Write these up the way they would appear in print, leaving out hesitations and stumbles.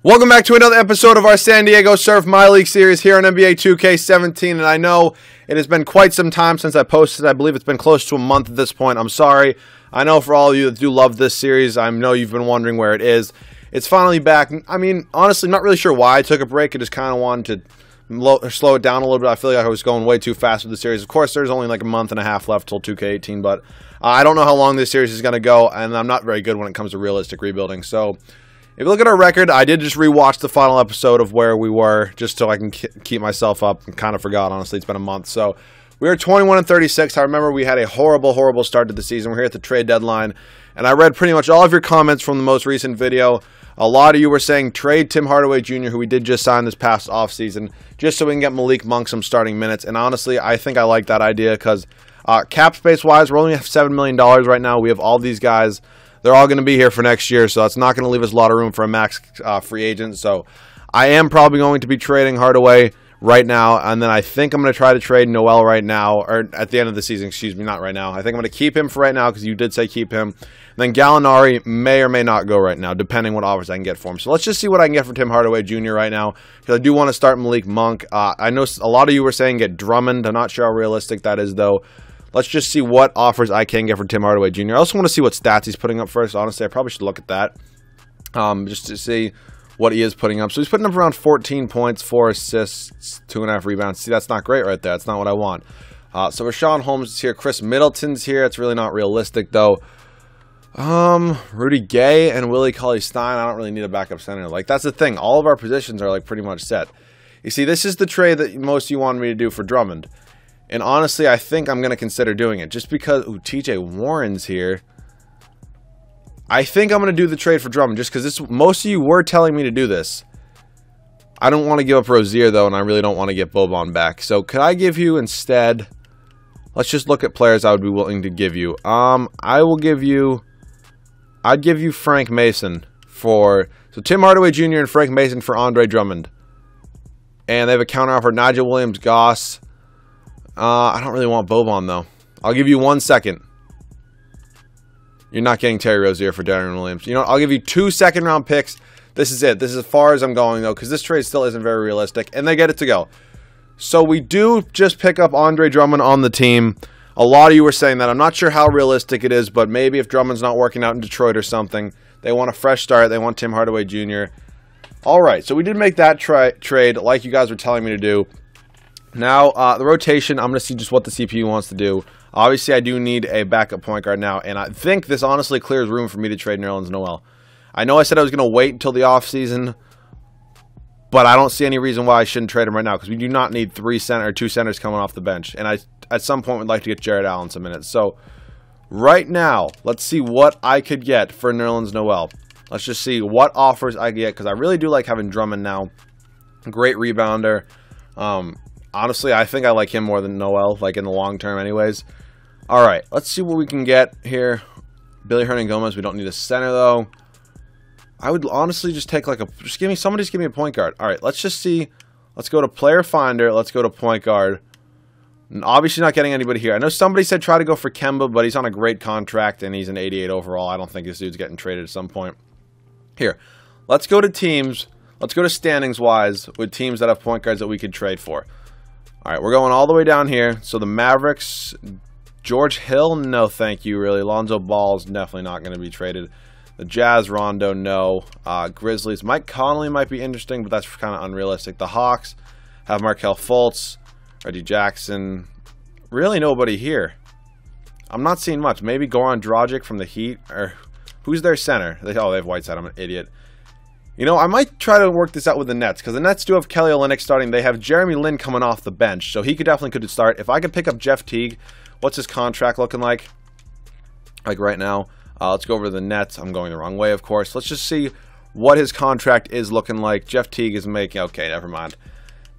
Welcome back to another episode of our San Diego Surf MyLeague series here on NBA 2K17, and I know it has been quite some time since I posted. I believe it's been close to a month at this point. I'm sorry. I know for all of you that do love this series, I know you've been wondering where it is. It's finally back. I mean, honestly, not really sure why I took a break. I just kind of wanted to slow it down a little bit. I feel like I was going way too fast with the series. Of course, there's only like a month and a half left till 2K18, but I don't know how long this series is going to go, and I'm not very good when it comes to realistic rebuilding, so if you look at our record, I did just rewatch the final episode of where we were, just so I can keep myself up. I kind of forgot, honestly. It's been a month. So we were 21-36. I remember we had a horrible start to the season. We're here at the trade deadline, and I read pretty much all of your comments from the most recent video. A lot of you were saying trade Tim Hardaway Jr., who we did just sign this past offseason, just so we can get Malik Monk some starting minutes. And honestly, I think I like that idea because cap space-wise, we're only at $7 million right now. We have all these guys. They're all going to be here for next year, so it's not going to leave us a lot of room for a max free agent. So I am probably going to be trading Hardaway right now, and then I think I'm going to try to trade Noel right now, or at the end of the season, excuse me, not right now. I think I'm going to keep him for right now because you did say keep him. And then Gallinari may or may not go right now, depending what offers I can get for him. So let's just see what I can get for Tim Hardaway Jr. right now, because I do want to start Malik Monk. I know a lot of you were saying get Drummond. I'm not sure how realistic that is, though. Let's just see what offers I can get for Tim Hardaway Jr. I also want to see what stats he's putting up first. Honestly, I probably should look at that just to see what he is putting up. So he's putting up around 14 points, 4 assists, 2.5 rebounds. See, that's not great right there. That's not what I want. So Rashawn Holmes is here. Chris Middleton's here. It's really not realistic, though. Rudy Gay and Willie Cauley-Stein. I don't really need a backup center. Like, that's the thing. All of our positions are, like, pretty much set. You see, this is the trade that most of you wanted me to do for Drummond. And honestly, I think I'm going to consider doing it. Just because, ooh, TJ Warren's here. I think I'm going to do the trade for Drummond. Just because most of you were telling me to do this. I don't want to give up Rozier, though, and I really don't want to get Boban back. So, could I give you instead... Let's just look at players I would be willing to give you. I'd give you Frank Mason for... So, Tim Hardaway Jr. and Frank Mason for Andre Drummond. And they have a counteroffer, Nigel Williams-Goss. I don't really want Boban, though. I'll give you 1 second. You're not getting Terry Rozier for Darren Williams. You know, I'll give you 2 second-round picks. This is it. This is as far as I'm going, though, because this trade still isn't very realistic, and they get it to go. So we do just pick up Andre Drummond on the team. A lot of you were saying that. I'm not sure how realistic it is, but maybe if Drummond's not working out in Detroit or something, they want a fresh start. They want Tim Hardaway Jr. All right, so we did make that trade like you guys were telling me to do. Now, the rotation, I'm going to see just what the CPU wants to do. Obviously, I do need a backup point guard now, and I think this honestly clears room for me to trade Nerlens Noel. I know I said I was going to wait until the offseason, but I don't see any reason why I shouldn't trade him right now, because we do not need 2 centers coming off the bench, and I, at some point, would like to get Jared Allen some minutes. So, right now, let's see what I could get for Nerlens Noel. Let's just see what offers I get, because I really do like having Drummond now. Great rebounder. Honestly, I think I like him more than Noel, like in the long term anyways. All right, let's see what we can get here. Billy Hernan-Gomez, we don't need a center, though. I would honestly just take like a... Somebody just give me a point guard. All right, let's just see. Let's go to player finder. Let's go to point guard. And obviously not getting anybody here. I know somebody said try to go for Kemba, but he's on a great contract, and he's an 88 overall. I don't think this dude's getting traded at some point. Here, let's go to teams. Let's go to standings-wise with teams that have point guards that we could trade for. All right, we're going all the way down here. So the Mavericks, George Hill, no thank you, really. Lonzo Ball's definitely not going to be traded. The Jazz, Rondo, no. Grizzlies, Mike Conley might be interesting, but that's kind of unrealistic. The Hawks have Markelle Fultz, Reggie Jackson. Really nobody here. I'm not seeing much. Maybe Goran Dragic from the Heat, or who's their center? They have Whiteside. I'm an idiot. You know, I might try to work this out with the Nets, because the Nets do have Kelly Olynyk starting. They have Jeremy Lin coming off the bench, so he could start. If I could pick up Jeff Teague, what's his contract looking like? Like right now. Let's go over to the Nets. I'm going the wrong way, of course. Let's just see what his contract is looking like. Jeff Teague is making... Okay, never mind.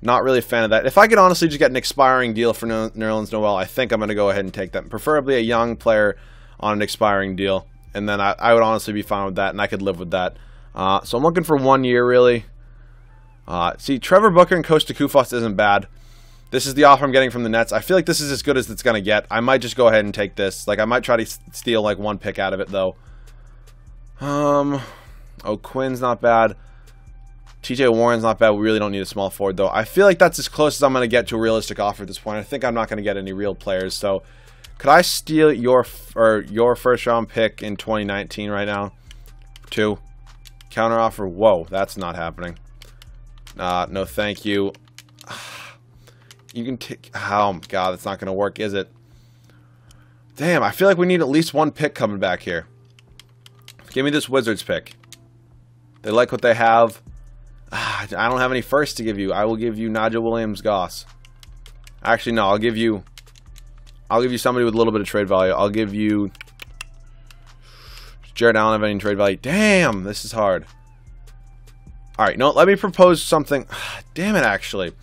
Not really a fan of that. If I could honestly just get an expiring deal for Nerlens Noel, I think I'm going to go ahead and take that. Preferably a young player on an expiring deal. And then I would honestly be fine with that, and I could live with that. So I'm looking for 1 year, really. See, Trevor Booker and Costa Kufos isn't bad. This is the offer I'm getting from the Nets. I feel like this is as good as it's going to get. I might just go ahead and take this. Like, I might try to steal, like, 1 pick out of it, though. Oh, Quinn's not bad. TJ Warren's not bad. We really don't need a small forward, though. I feel like that's as close as I'm going to get to a realistic offer at this point. I think I'm not going to get any real players. So, could I steal your first-round pick in 2019 right now? 2. Counter offer. Whoa, that's not happening. No, thank you. You can take... Oh, God, that's not going to work, is it? Damn, I feel like we need at least 1 pick coming back here. Give me this Wizards pick. They like what they have. I don't have any first to give you. I will give you Nigel Williams-Goss. Actually, no. I'll give you somebody with a little bit of trade value. I'll give you Jared Allen. Have any trade value? Damn, this is hard. All right, no. Let me propose something. Damn it, actually. You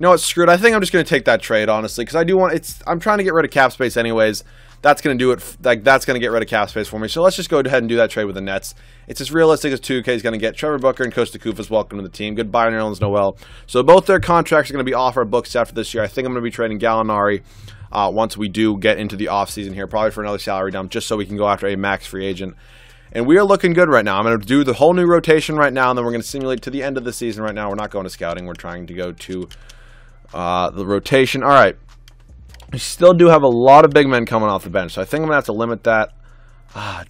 know what? Screw it. I think I'm just going to take that trade, honestly, because I do want. I'm trying to get rid of cap space, anyways. That's going to do it. Like, that's going to get rid of cap space for me. So let's just go ahead and do that trade with the Nets. It's as realistic as 2K is going to get. Trevor Booker and Costa Kufa's welcome to the team. Goodbye, Nerlens Noel. So both their contracts are going to be off our books after this year. I think I'm going to be trading Gallinari once we do get into the offseason here, probably for another salary dump, just so we can go after a max free agent. And we are looking good right now. I'm going to do the whole new rotation right now, and then we're going to simulate to the end of the season right now. We're not going to scouting. We're trying to go to the rotation. All right. We still do have a lot of big men coming off the bench, so I think I'm going to have to limit that.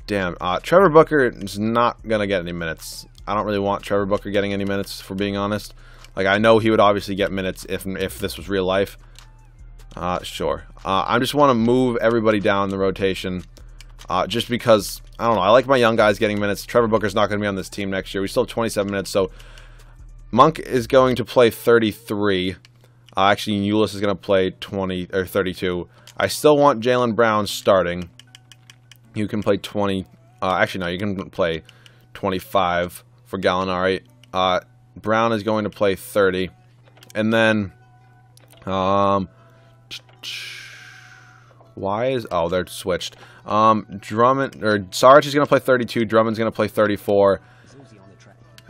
Damn. Trevor Booker is not going to get any minutes. I don't really want Trevor Booker getting any minutes, for being honest. Like, I know he would obviously get minutes if this was real life. Sure. I just want to move everybody down the rotation just because, I don't know, I like my young guys getting minutes. Trevor Booker's not going to be on this team next year. We still have 27 minutes, so Monk is going to play 33. Actually, Ulis is going to play 20 or 32. I still want Jaylen Brown starting. You can play 20. Actually, no, you can play 25 for Gallinari. Brown is going to play 30. And then, why is... Oh, they're switched. Drummond, or Sarge is going to play 32. Drummond's going to play 34.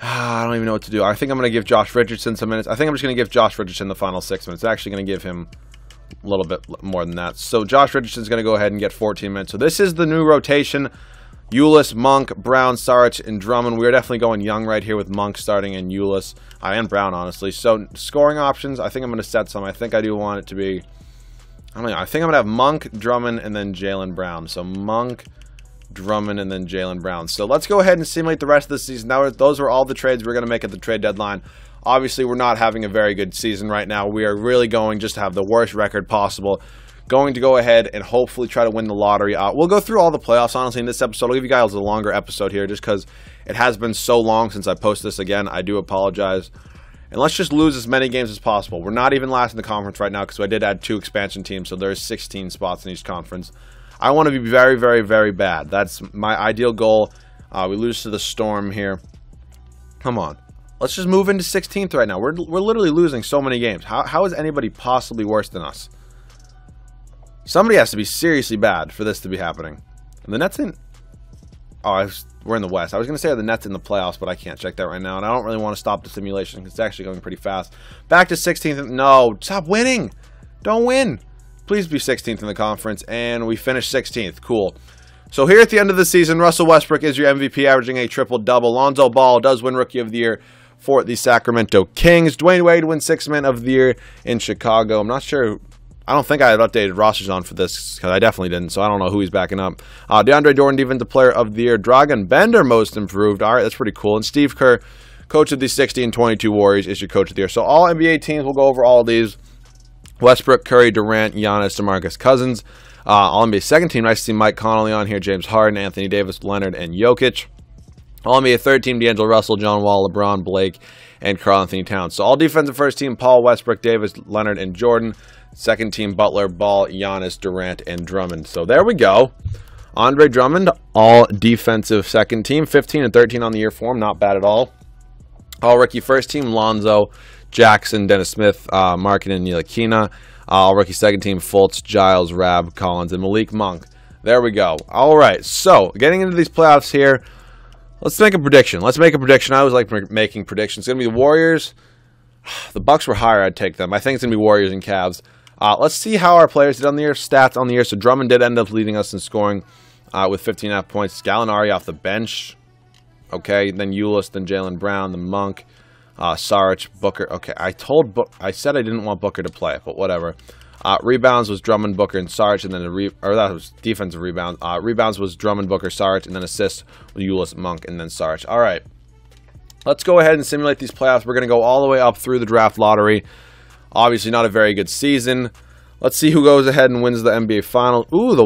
I don't even know what to do. I think I'm going to give Josh Richardson some minutes. I think I'm just going to give Josh Richardson the final 6 minutes. Actually going to give him a little bit more than that. So Josh Richardson's going to go ahead and get 14 minutes. So this is the new rotation. Ulis, Monk, Brown, Saric, and Drummond. We're definitely going young right here with Monk starting and Ulis. And Brown, honestly. So scoring options, I think I'm going to set some. I think I do want it to be... I don't know. I think I'm going to have Monk, Drummond, and then Jaylen Brown. So Monk, Drummond, and then Jaylen Brown. So let's go ahead and simulate the rest of the season. Now, those were all the trades we're going to make at the trade deadline. Obviously, we're not having a very good season right now. We are really going just to have the worst record possible. Going to go ahead and hopefully try to win the lottery. We'll go through all the playoffs, honestly, in this episode. I'll give you guys a longer episode here just because it has been so long since I posted this again. I do apologize. And let's just lose as many games as possible. We're not even last in the conference right now because I did add 2 expansion teams, so there's 16 spots in each conference. I want to be very, very, very bad. That's my ideal goal. We lose to the Storm here. Come on. Let's just move into 16th right now. We're literally losing so many games. How is anybody possibly worse than us? Somebody has to be seriously bad for this to be happening. And the Nets in... Oh, we're in the West. I was going to say the Nets in the playoffs, but I can't check that right now. And I don't really want to stop the simulation because it's actually going pretty fast. Back to 16th. No, stop winning. Don't win. Please be 16th in the conference. And we finished 16th. Cool. So here at the end of the season, Russell Westbrook is your MVP, averaging a triple-double. Lonzo Ball does win Rookie of the Year for the Sacramento Kings. Dwayne Wade wins Sixth Man of the Year in Chicago. I'm not sure... I don't think I had updated rosters on for this because I definitely didn't, so I don't know who he's backing up. DeAndre Jordan, Defensive Player of the Year. Dragan Bender, Most Improved. All right, that's pretty cool. And Steve Kerr, Coach of the 60 and 22 Warriors, is your Coach of the Year. So all NBA teams, we'll go over all of these. Westbrook, Curry, Durant, Giannis, DeMarcus Cousins. All NBA second team, nice to see Mike Conley on here. James Harden, Anthony Davis, Leonard, and Jokic. All NBA third team, D'Angelo Russell, John Wall, LeBron, Blake, and Karl Anthony Towns. So all defensive first team, Paul, Westbrook, Davis, Leonard, and Jordan. Second team, Butler, Ball, Giannis, Durant, and Drummond. So there we go. Andre Drummond, all defensive second team. 15 and 13 on the year for him. Not bad at all. All rookie first team, Lonzo, Jackson, Dennis Smith, Markin, and Ntilikina. All rookie second team, Fultz, Giles, Rab, Collins, and Malik Monk. There we go. All right. So getting into these playoffs here, let's make a prediction. I always like making predictions. It's going to be the Warriors. The Bucks were higher. I'd take them. I think it's going to be Warriors and Cavs. Let's see how our players did on the year. Stats on the year. So Drummond did end up leading us in scoring with 15.5 points. Gallinari off the bench. Okay. Then Ulis, then Jaylen Brown, then Monk. Saric, Booker. Okay, I said I didn't want Booker to play, but whatever. Rebounds was Drummond, Booker, and Saric, and then that was defensive rebound. Rebounds was Drummond, Booker, Saric, and then assists with Ulis, Monk, and then Saric. All right, let's go ahead and simulate these playoffs. We're going to go all the way up through the draft lottery. Obviously, not a very good season. Let's see who goes ahead and wins the NBA Finals. Ooh, the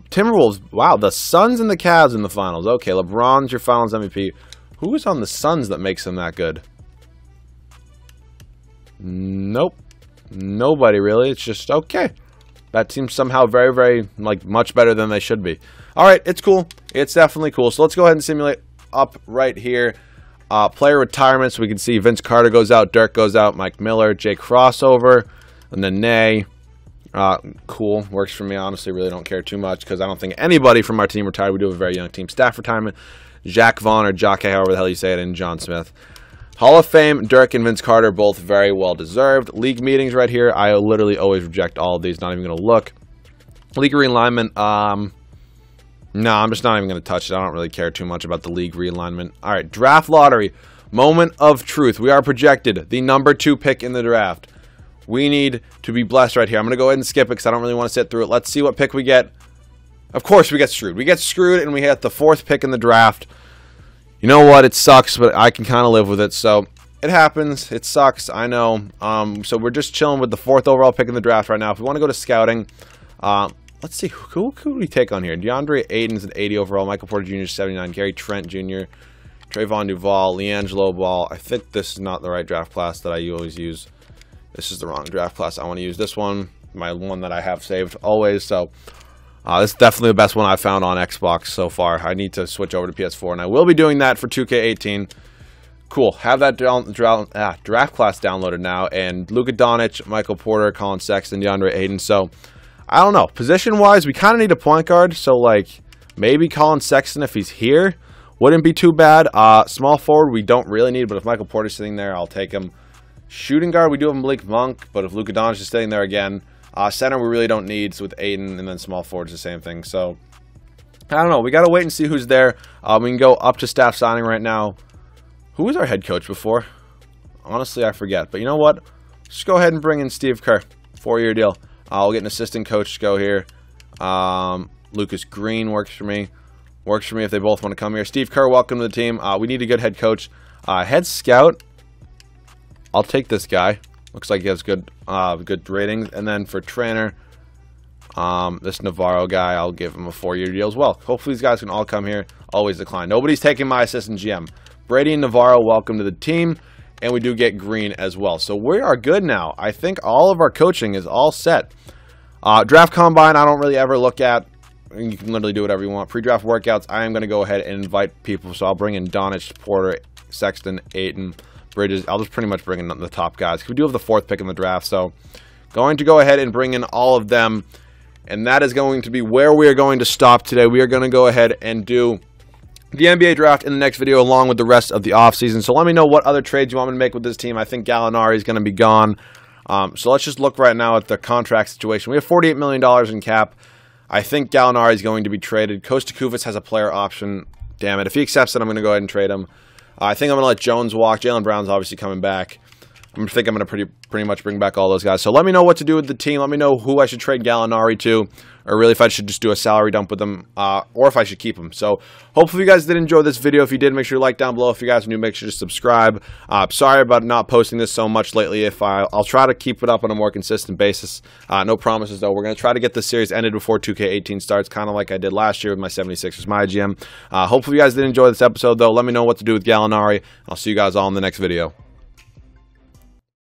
Timberwolves. Wow, the Suns and the Cavs in the Finals. Okay, LeBron's your Finals MVP. Who is on the Suns that makes them that good? Nope. Nobody really. It's just okay. That seems somehow very, very, much better than they should be. All right, it's cool. It's definitely cool. So let's go ahead and simulate up right here. Player retirement, so we can see Vince Carter goes out, Dirk goes out, Mike Miller, Jake Crossover, and then Nene. Cool. Works for me, honestly. Really don't care too much because I don't think anybody from our team retired. We do have a very young team. Staff retirement, Jacques Vaughn or Jacques, however the hell you say it, and John Smith. Hall of Fame, Dirk and Vince Carter, both very well deserved. League meetings right here. I literally always reject all of these. Not even going to look. League realignment. No, I'm just not even going to touch it. I don't really care too much about the league realignment. All right, draft lottery. Moment of truth. We are projected the number 2 pick in the draft. We need to be blessed right here. I'm going to go ahead and skip it because I don't really want to sit through it. Let's see what pick we get. Of course, we get screwed. We get screwed, and we get the 4th pick in the draft. You know what? It sucks, but I can kind of live with it. So it happens. It sucks. I know. So we're just chilling with the 4th overall pick in the draft right now. If we want to go to scouting, let's see. Who do we take on here? DeAndre Ayton's an 80 overall. Michael Porter Jr. 79. Gary Trent Jr. Trayvon Duval. LiAngelo Ball. I think this is not the right draft class that I always use. This is the wrong draft class. I want to use this one. My one that I have saved always. So this is definitely the best one I've found on Xbox so far. I need to switch over to PS4, and I will be doing that for 2K18. Cool. Have that draft class downloaded now. And Luka Doncic, Michael Porter, Colin Sexton, DeAndre Ayton. So, I don't know. Position-wise, we kind of need a point guard. So, maybe Colin Sexton, if he's here, wouldn't be too bad. Small forward, we don't really need. But if Michael Porter's sitting there, I'll take him. Shooting guard, we do have Malik Monk. But if Luka Doncic is sitting there again... center we really don't need, so with Ayton, and then small forwards the same thing. So, I don't know. We got to wait and see who's there. We can go up to staff signing right now. Who was our head coach before? Honestly, I forget. But you know what? Just go ahead and bring in Steve Kerr. 4-year deal. I'll get an assistant coach to go here. Lucas Green works for me. Works for me if they both want to come here. Steve Kerr, welcome to the team. We need a good head coach. Head scout. I'll take this guy. Looks like he has good ratings. And then for trainer, this Navarro guy, I'll give him a 4-year deal as well. Hopefully these guys can all come here. Always decline. Nobody's taking my assistant GM. Brady and Navarro, welcome to the team. And we do get Green as well. So we are good now. I think all of our coaching is all set. Draft combine, I don't really ever look at. You can literally do whatever you want. Pre-draft workouts, I am going to go ahead and invite people. So I'll bring in Doncic, Porter, Sexton, Ayton, Bridges. I'll just pretty much bring in the top guys. We do have the 4th pick in the draft, so going to go ahead and bring in all of them, and that is going to be where we are going to stop today. We are going to go ahead and do the NBA draft in the next video along with the rest of the offseason. So let me know what other trades you want me to make with this team. I think Gallinari is going to be gone. So let's just look right now at the contract situation. We have $48 million in cap. I think Gallinari is going to be traded. Kosta Kuvas has a player option. Damn it. If he accepts it, I'm going to go ahead and trade him. I think I'm going to let Jones walk. Jaylen Brown's obviously coming back. I think I'm going to pretty much bring back all those guys. So let me know what to do with the team. Let me know who I should trade Gallinari to, or really if I should just do a salary dump with them, or if I should keep him. So hopefully you guys did enjoy this video. If you did, make sure to like down below. If you guys are new, make sure to subscribe. Sorry about not posting this so much lately. I'll try to keep it up on a more consistent basis. No promises, though. We're going to try to get this series ended before 2K18 starts, kind of like I did last year with my 76ers My GM. Hopefully you guys did enjoy this episode, though. Let me know what to do with Gallinari. I'll see you guys all in the next video.